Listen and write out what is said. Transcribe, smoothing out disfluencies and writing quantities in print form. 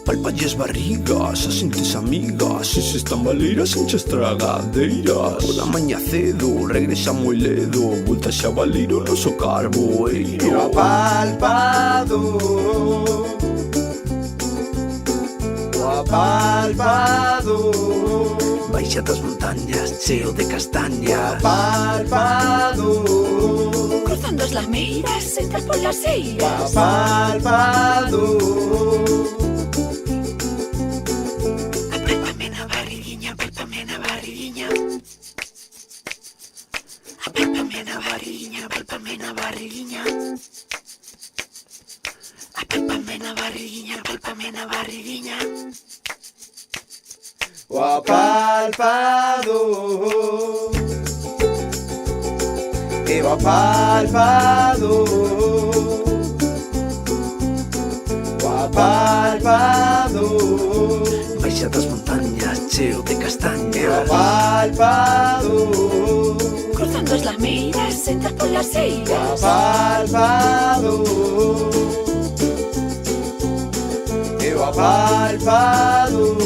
Palpalles barrigas, as entes amigas, e se están baleiras enches tragadeiras. Pola maña cedo, regresa moi ledo, volta xa baleiro noso carboeiro. O apalpado, o apalpado, Baixa das montañas, cheo de castañas. apalpado, Cruzando as lameiras, entras polas eiras. apalpado. Apálpame na barriguiña, apálpame na barriguiña. Apálpame na barriguiña, apálpame na barriguiña. Apálpame na barriguiña, apálpame na barriguiña. O apalpado, e o apalpado, o apalpado, Baixa das montañas, cheo de e o castañas. apalpado, Cruzando as lameiras, entras polas o eiras. apalpado, e o apalpado.